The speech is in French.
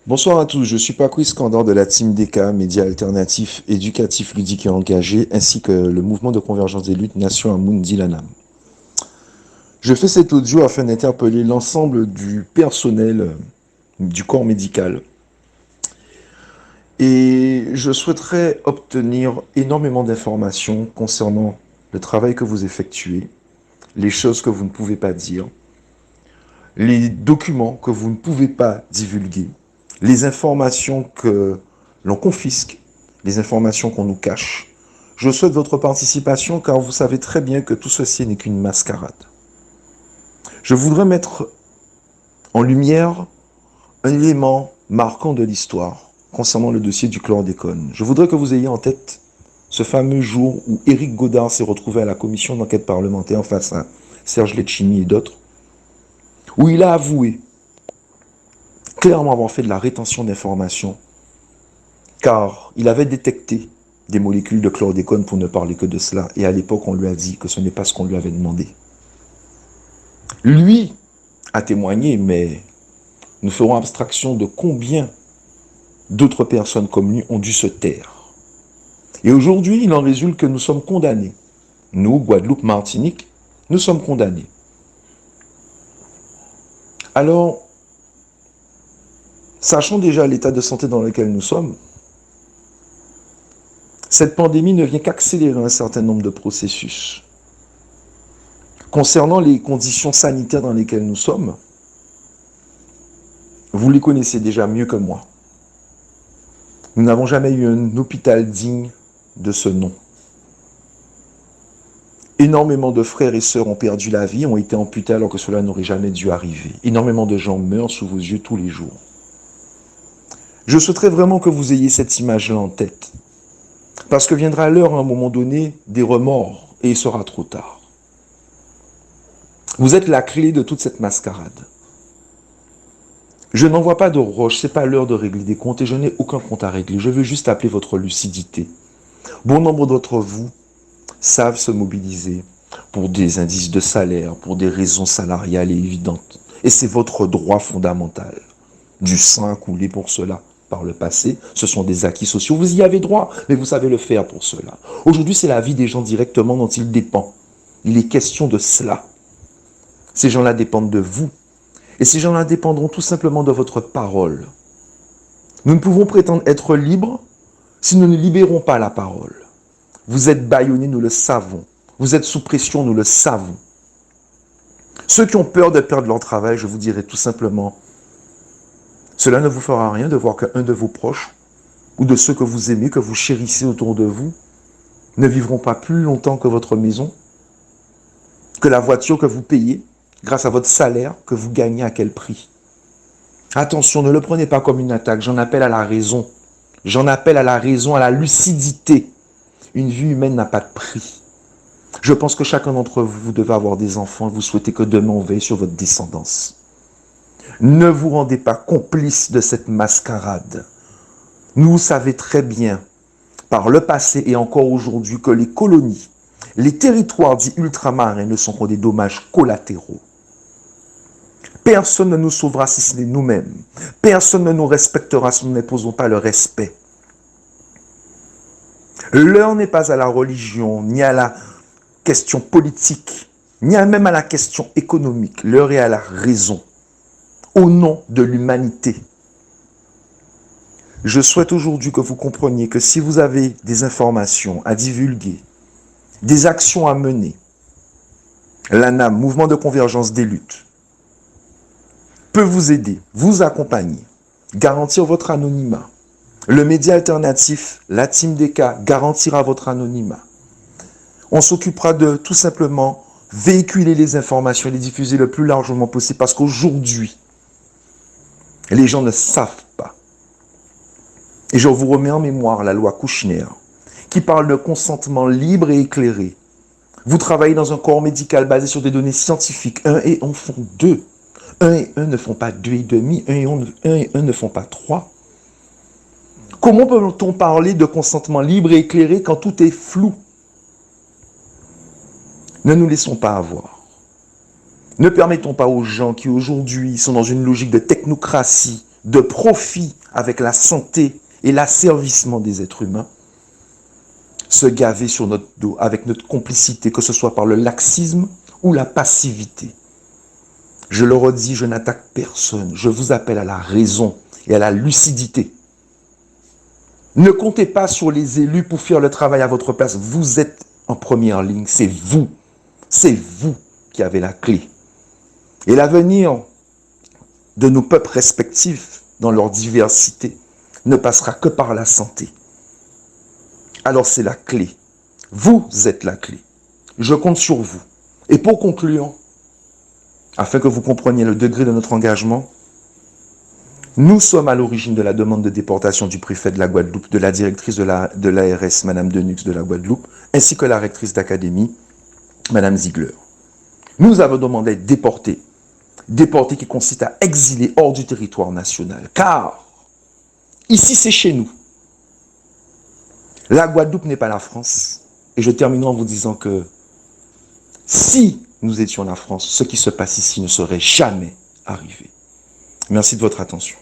Bonsoir à tous, je suis Patrice Candor de la team DK, médias alternatifs, éducatifs, ludiques et engagés, ainsi que le mouvement de convergence des luttes Nation Amundi Lanam. Je fais cet audio afin d'interpeller l'ensemble du personnel du corps médical et je souhaiterais obtenir énormément d'informations concernant le travail que vous effectuez, les choses que vous ne pouvez pas dire, les documents que vous ne pouvez pas divulguer, les informations que l'on confisque, les informations qu'on nous cache. Je souhaite votre participation car vous savez très bien que tout ceci n'est qu'une mascarade. Je voudrais mettre en lumière un élément marquant de l'histoire concernant le dossier du chlordécone. Je voudrais que vous ayez en tête ce fameux jour où Éric Godard s'est retrouvé à la commission d'enquête parlementaire face à Serge Letchimy et d'autres, où il a avoué clairement avoir fait de la rétention d'informations, car il avait détecté des molécules de chlordécone pour ne parler que de cela, et à l'époque on lui a dit que ce n'est pas ce qu'on lui avait demandé. Lui a témoigné, mais nous ferons abstraction de combien d'autres personnes comme lui ont dû se taire. Et aujourd'hui, il en résulte que nous sommes condamnés. Nous, Guadeloupe, Martinique, nous sommes condamnés. Alors, sachant déjà l'état de santé dans lequel nous sommes, cette pandémie ne vient qu'accélérer un certain nombre de processus. Concernant les conditions sanitaires dans lesquelles nous sommes, vous les connaissez déjà mieux que moi. Nous n'avons jamais eu un hôpital digne de ce nom. Énormément de frères et sœurs ont perdu la vie, ont été amputés alors que cela n'aurait jamais dû arriver. Énormément de gens meurent sous vos yeux tous les jours. Je souhaiterais vraiment que vous ayez cette image-là en tête. Parce que viendra l'heure, à un moment donné, des remords, et il sera trop tard. Vous êtes la clé de toute cette mascarade. Je n'envoie pas de roche, c'est pas l'heure de régler des comptes, et je n'ai aucun compte à régler. Je veux juste appeler votre lucidité. Bon nombre d'entre vous savent se mobiliser pour des indices de salaire, pour des raisons salariales et évidentes. Et c'est votre droit fondamental. Du sang a coulé pour cela par le passé, ce sont des acquis sociaux. Vous y avez droit, mais vous savez le faire pour cela. Aujourd'hui, c'est la vie des gens directement dont il dépend. Il est question de cela. Ces gens-là dépendent de vous. Et ces gens-là dépendront tout simplement de votre parole. Nous ne pouvons prétendre être libres si nous ne libérons pas la parole. Vous êtes bâillonnés, nous le savons. Vous êtes sous pression, nous le savons. Ceux qui ont peur de perdre leur travail, je vous dirai tout simplement, cela ne vous fera rien de voir qu'un de vos proches ou de ceux que vous aimez, que vous chérissez autour de vous, ne vivront pas plus longtemps que votre maison, que la voiture que vous payez, grâce à votre salaire que vous gagnez à quel prix. Attention, ne le prenez pas comme une attaque, j'en appelle à la raison. J'en appelle à la raison, à la lucidité. Une vie humaine n'a pas de prix. Je pense que chacun d'entre vous, vous devez avoir des enfants et vous souhaitez que demain on veille sur votre descendance. Ne vous rendez pas complice de cette mascarade. Vous savez très bien, par le passé et encore aujourd'hui, que les colonies, les territoires dits ultramarins ne sont que des dommages collatéraux. Personne ne nous sauvera si ce n'est nous-mêmes. Personne ne nous respectera si nous n'imposons pas le respect. L'heure n'est pas à la religion, ni à la question politique, ni même à la question économique. L'heure est à la raison, au nom de l'humanité. Je souhaite aujourd'hui que vous compreniez que si vous avez des informations à divulguer, des actions à mener, l'ANAM, Mouvement de Convergence des Luttes, peut vous aider, vous accompagner, garantir votre anonymat. Le média alternatif, la team DK, garantira votre anonymat. On s'occupera de tout simplement véhiculer les informations et les diffuser le plus largement possible parce qu'aujourd'hui, les gens ne savent pas. Et je vous remets en mémoire la loi Kouchner qui parle de consentement libre et éclairé. Vous travaillez dans un corps médical basé sur des données scientifiques. 1 et 1 font 2. 1 et 1 ne font pas 2 et demi. 1 et 1 ne font pas 3. Comment peut-on parler de consentement libre et éclairé quand tout est flou? Ne nous laissons pas avoir. Ne permettons pas aux gens qui aujourd'hui sont dans une logique de technocratie, de profit avec la santé et l'asservissement des êtres humains, se gaver sur notre dos avec notre complicité, que ce soit par le laxisme ou la passivité. Je le redis, je n'attaque personne. Je vous appelle à la raison et à la lucidité. Ne comptez pas sur les élus pour faire le travail à votre place. Vous êtes en première ligne. C'est vous. C'est vous qui avez la clé. Et l'avenir de nos peuples respectifs, dans leur diversité, ne passera que par la santé. Alors c'est la clé. Vous êtes la clé. Je compte sur vous. Et pour conclure, afin que vous compreniez le degré de notre engagement, nous sommes à l'origine de la demande de déportation du préfet de la Guadeloupe, de la directrice de l'ARS, Madame Denux de la Guadeloupe, ainsi que la rectrice d'académie, Madame Ziegler. Nous avons demandé d'être déportés. Déportés qui consiste à exiler hors du territoire national. Car, ici c'est chez nous. La Guadeloupe n'est pas la France. Et je terminerai en vous disant que si nous étions la France, ce qui se passe ici ne serait jamais arrivé. Merci de votre attention.